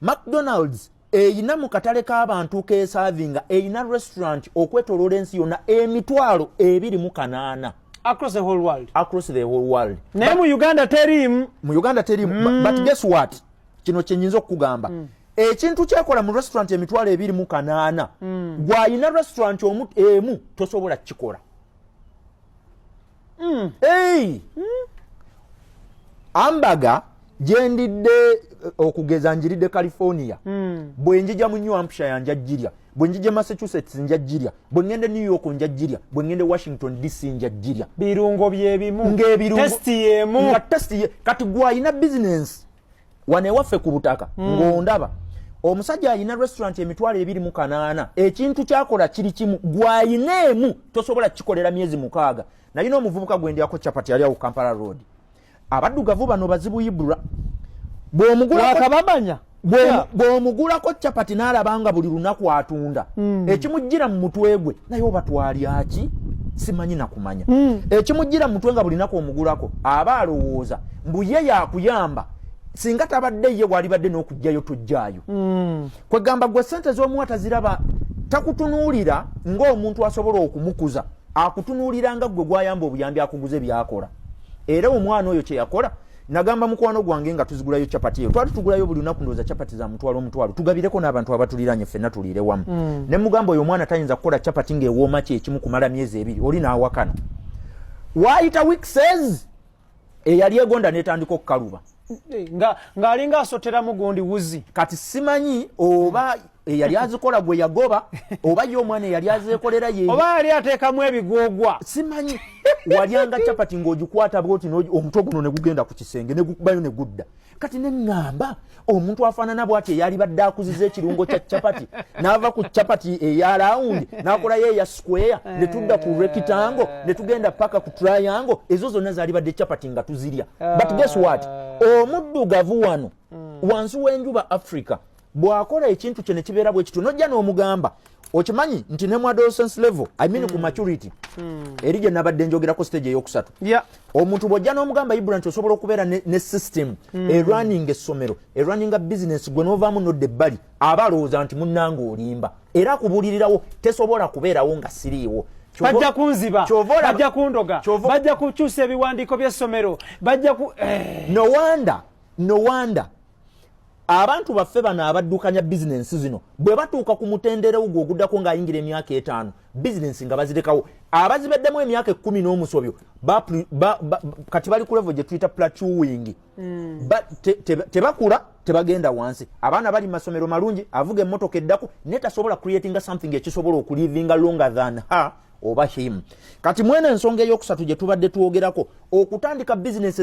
McDonald's eyina mu katale k'abantu keesavinga eyina restaurant okwetoloola ensi yonna emitwalo 28 across the whole world. Across the whole world. Naye mu Uganda teriimu. Mu Uganda teriimu. But guess what? Kino kye nnyinza okukugamba. Ekintu kyekola mu restaurant emitwalo 28 gw'ayina restaurant emu tosobola kikola. Hey! Ambaga gyendidde okugeza njiridde California. Bwe njija mu New Hampshire njajjirya. Bwe njije Massachusetts njajjirya. Bwe ngende New York njajjirya. Bwe ngende Washington DC njajjirya. Birungo byebimu. Ng'ebirungo. Testi yemu. Nga testi ye. Kati gw'ayina business. Wane waffe ku butaka. Ng'ondaba. Omusajja ayina restaurant emitwalo 28. Ekintu kyakola kiri kimu. Gw'ayina emu tosobola kikolera myezi 6. Nalina omuvubuka gwendyako chapati ali awo Kampala Road. Abaddugavu bano bazibuyibula. Bw'omugulako chapati n'alabanga buli lunaku atunda. Ekimujjira mu mutwe gwe naye oba twalya ki? Simanyi na kumanya. Ekimujjira mu mutwe nga buli lunaku omugulako aba alowooza mbu ye yakuyamba singa tabadde ye walibadde n'okujjayo tujjaayo. Kwegamba gwe ssente z'omuwa taziraba takutunuulira ng'omuntu asobola okumukuza. Akutunuulira nga gwe gwayamba obuyambi akuguze byakola. Era omwana oyo kye yakola nagamba mukwano gwange nga tuzigulayo chapati eyo. Twali tugulayo buli lunaku ndowooza chapati za mutwalo. Tugabireko n'abantu abatuliranye ffenna tuliire wamu. Ne mugamba oyo omwana tayinza kukola chapati ng'ewooma kyekimu kumala myezi 2. Oli n'awakana. Waayita week says eyali egonda n'etandika okukaluba. Ng'alinga asoteramu gundi wuzi. Kati simanyi oba eyali azikola gwe yagoba oba ye omwana eyali azeekolera ye oba yali ateekamu ebigwogwa simanyi walyanga chapati ng'ogikwata bwoti omutwe guno ne gugenda ku kisenge ne gukubayo ne gudda kati ne ŋŋamba omuntu afaanana bw'ati eyali badde akuziza ekirungo kya chapati n'ava ku chapati eya rawundi n'akolayo eya square ne tudda ku rectangle ne tugenda paka ku triangle ezo zonna zaali badde chapati nga tuzirya but guess what omuddugavu wano wansi w'enjuba Africa bw'akola ekintu kye ne kibeera bwe kityo nojja n'omugamba okimanyi nti ne mu adolescence level I mean ku maturity eri gye nabadde njogerako stage ey'okusatu omuntu bw'ojja n'omugamba Ibra nti osobola okubeera ne system erunning essomero erunninga business gwe n'ovaamu nodda ebbali aba alowooza nti munnanga olimba era akubuulirirawo tesobola kubeerawo nga siriiwo bajja kunziba bajja kundoga bajja kukyusa ebiwandiiko by'essomero bajja ku no wonder abantu baffe bano abaddukanya bizinensi zino bwe batuuka ku mutendera ogwo oguddako ng'ayingira emyaka 5 bizinensi nga bazirekawo abazibeddemu emyaka 10 n'omusobyo kati bali ku level gye tuyita plateauing tebakula tebagenda wansi abaana bali masomero malungi avuga emmotoka eddako ne tasobola creatinga something ekisobola okulivinga longer than her oba him kati mwene ensonga ey'okusatu gye tubadde twogerako okutandika bizinensi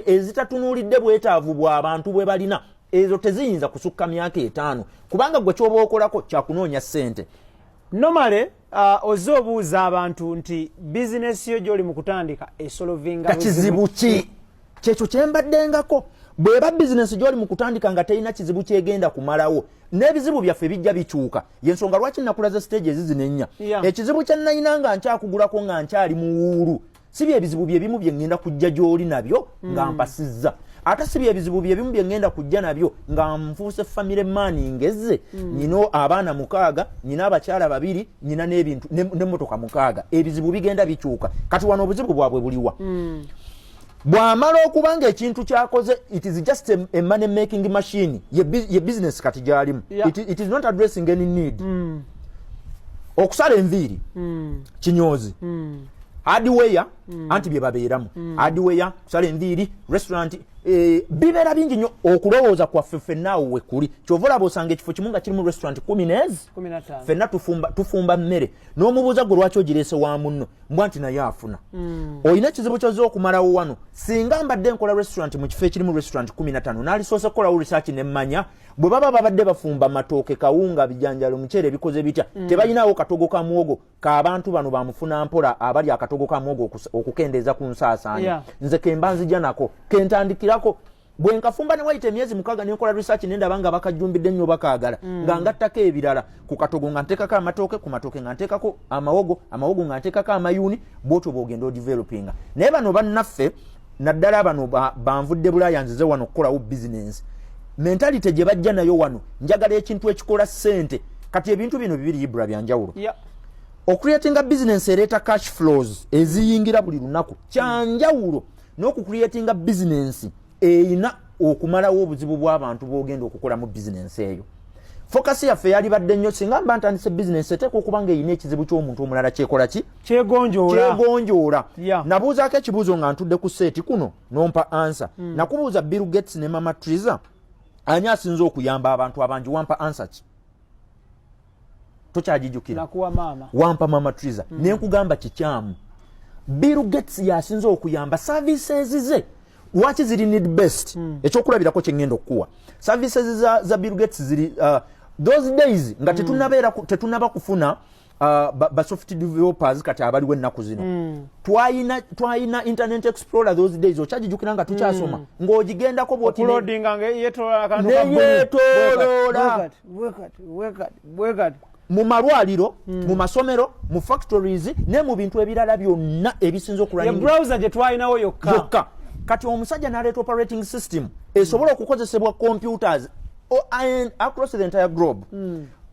ezitatunuulidde bwetaavu bw'abantu bwe balina ezo teziyinza kusukka myaka 5 kubanga gwe kyoba okolako kyakunoonya ssente normally ozze obuuza abantu nti bizinesi yo gy'oli mu kutandika esolovinga kizibu ki kyekyo kyembaddengako bw'eba bizinesi gy'oli mu kutandika nga terina kizibu kyegenda kumalawo n'ebizibu byaffe bijja bikyuka yensonga lwaki nakulaza stage ezizinennya ekizibu kye nnayina nga nkyakugulako nga nkyali mu wuulu si byebizibu byebimu bye ŋŋenda kujja gy'oli nabyo nga mpasizza ate si byebizibu byebimu bye ŋŋenda kujja nabyo nga nfuuse family man ngezze nyina abaana 6 nyina abakyala 2 nyina n'ebintu n'emmotoka 6 ebizibu bigenda bikyuka kati wano obuzibu bwabwe buliwa bw'amala okubanga ekintu kyakoze it is just a money making machine ye business kati gyalimu it is not addressing any need okusala enviiri kinyoozi hardware anti bye babeeramu hardware kusala enviiri restaurant bibeera bingi nnyo okulowooza kwaffe ffenna awo we kuli kyova olaba osanga ekifo kimu nga kirimu restaurant 15 ffenna tufumba mmere n'omubuuza gwe lwaki ogireese wa munno mbwa nti naye afuna olina ekizibu kyozze okumalawo wano singa mbadde nkola restaurant mu kifo ekirimu restaurant 15 n'alisoose kukolawo research n'emmanya bwe baba babadde bafumba matooke kawunga bijanjalo muceere bikoze bitya tebalinawo katogo ka muwogo k'abantu bano bamufuna mpola abali akatogo ka muwogo okukendeeza ku nsaasaanya nze kemba nzija nako kentandikirako bwe nkafumba ne wayita emyezi 6 nenkola research nendaba nga bakajjumbidde nnyo bakaagala nga ngattako ebirala ku katogo nga nteekako amatooke ku matooke nga nteekako amawogo nga nteekako amayuuni bwotyo bwogenda odevelopinga naye bano bannaffe naddala bano banvudde Bulaaya nzize wano okukolawo bizinensi mentality gye bajja nayo wano njagala ekintu ekikola ssente kati ebintu bino bibiri Ibra byanjawulo ocreatinga business ereeta cash flows eziyingira buli lunaku kyanjawulo n'okucreatinga business eyina okumalawo obuzibu bw'abantu bw'ogenda okukola mu business eyo. Focus yaffe yali badde nnyo singa mba ntandise business eteeka okuba nga eyina ekizibu ky'omuntu omulala kyekola ki kyegonjoola. Nabuuzaako ekibuuzo nga ntudde ku seeti kuno nompa answer. Nakubuuza Bill Gates ne Mama Teresa ani asinze okuyamba abantu abangi wampa answer ki? Tokyagijjukira. Wampa Mama Teresa. Ne nkugamba kikyamu. Bill Gates yasinze okuyamba services ze. Lwaki ziri need best? Ekyokulabirako kye ngenda okuwa. Services za Bill Gates ziri those days nga tetunaba kufuna ba software developers kati abaliwo ennaku zino. Twayina Internet Explorer those days okyagijjukira nga tukyasoma ng'ogigendako bw'oti mu malwaliro mu masomero mu factories ne mu bintu ebirala byonna ebisinza okulwanya browser gye twalinawo yokka. Kati omusajja n'aleeta operating system esobola okukozesebwa computers across the entire globe.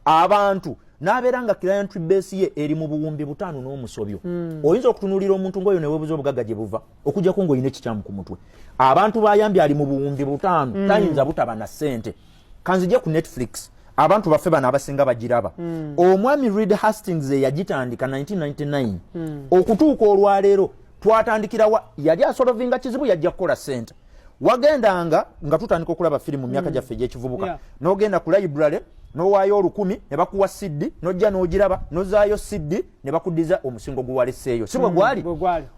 Abantu n'abeera nga client base ye eri mu buwumbi 5 n'omusobyo. Oyinza okutunuulira omuntu ng'oyo ne weebuza obugagga gye buva okuggyako ng'olina ekikyamu ku mutwe. Abantu bayambye ali mu buwumbi 5 tayinza butaba na ssente. Kanzije ku Netflix abantu baffe bano abasinga bagiraba. Omwami Reed Hastings yagitandika 1999 okutuuka olwaleero twatandikira yali asolovinga kizibu yajja kukola ssente. Wagendanga nga tutandika okulaba firimu mu myaka gyaffe egy'ekivubuka n'ogenda ku library n'owaayo 1000 ne bakuwa CD n'ojja n'ogiraba n'ozaayo CD ne bakuddiza omusingo guwaleseeyo si bwe gwali.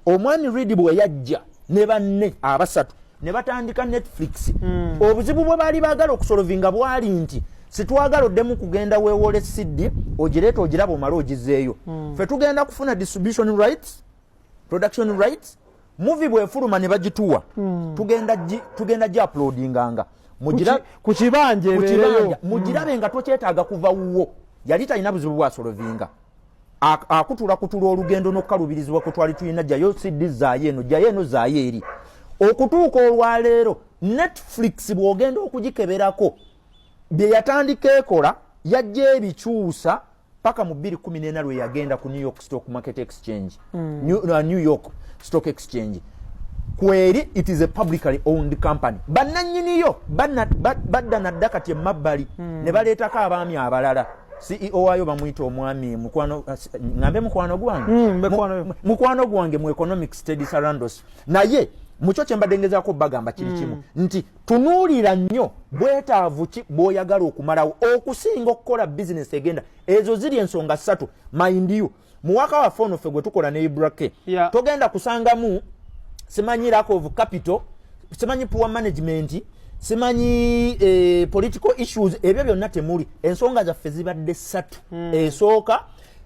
Omwami Reed bwe yajja ne banne abasatu ne batandika Netflix. Obuzibu bwe baali baagala okusolovinga bwali nti sitwagala oddemu kugenda weewole CD ogireeta ogiraba omala ogizeeyo. Ffe tugenda kufuna distribution rights, production rights, movie bwefuluma ne bagituwa tugenda gi uploadinganga ku kibanja ebeereyo mugirabe nga tokyetaaga kuva wuwo. Yali talina buzibu bwasolovinga akutula olugendo n'okukalubirizibwa kwe twali tulina jjayo CD zaayo eno zaayo eri okutuuka olwaleero Netflix bw'ogenda okugikeberako bye yatandika ekola yajja ebikyusa paka mu 2014 lwe yagenda ku New York Stock Market Exchange. New York Stock Exchange kweri it is a publicly owned company. Bannannyiniyo badda nadda kati emabbali ne baleetako abaami abalala. CEO wayo bamuyita omwami mukwano gwange mu economic studies Sarandos. Naye mucho kyembadde ngezaako bagamba kiri kimu nti tunuulira nnyo bwetaavu ki bw'oyagala okumalawo okusinga okukola business egenda. Ezo ziri ensonga 3 mind you. Mu waka waffe ono ffe gwe tukola ne Ibrake togenda kusangamu simanyi lack of capital, simanyi poor management, simanyi political issues. Ebyo byonna temuli. Ensonga zaffe zibadde 3. Esooka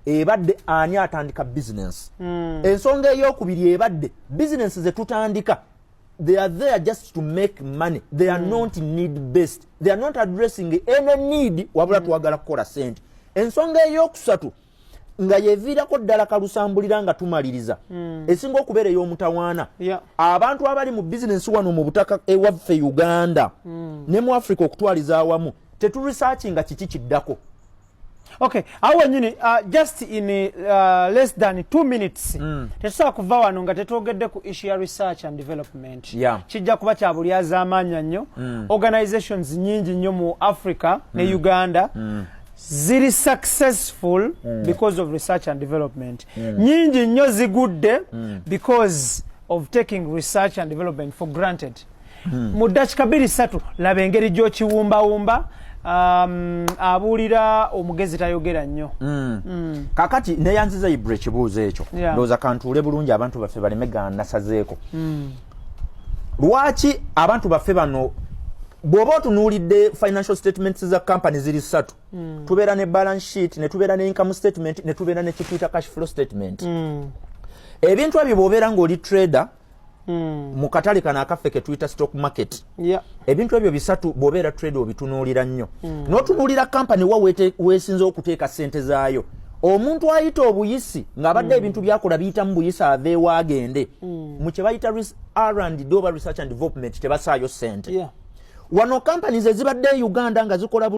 ebadde ani atandika business. Ensonga ey'okubiri ebadde business ze tutandika they are there just to make money. They are not need based. They are not addressing any need wabula twagala kukola sente. Ensonga ey'okusatu nga yeviirako ddala kalusambulira nga tumaliriza esinga okubeera ey'omutawaana. Abantu abali mu business wano mu butaka ewaffe Uganda ne mu Africa okutwaliza awamu teturesearchinga kiki kiddako. Okay, awo nyini just in less than 2 minutes tetusobola kuva wano nga tetwogedde ku issue ya research and development. Kijja kuba kya bulyaza amaanyi nnyo. Organizations nyingi nnyo mu Africa ne Uganda ziri successful because of research and development. Nyingi nnyo zigudde because of taking research and development for granted. Mu dakika 2-3 laba engeri gy'okiwumbawumba abuulira omugezi tayogera nnyo. Kakati neyanziza Ibra ekibuuzo ekyo ndowooza kantuule bulungi abantu baffe balemega nasazeeko. Lwaki abantu baffe bano bw'oba otunuulidde financial statements za company ziri 3 tubeera ne balance sheet ne tubeera ne income statement ne tubeera ne kituyita cash flow statement. Ebintu ebyo bw'obeera ng'oli trader mu katale kano akaffe ke tuyita stock market. Ebintu ebyo 3 bw'obeera trader obitunuulira nnyo n'otunuulira company wa weesinza okuteeka ssente zaayo. Omuntu ayita obuyisi ng'abadde ebintu byakola biyitamu buyisi aveewo agende mu kye bayita R&D oba research and development tebasaayo ssente. wano companies ezibadde Uganda nga zikola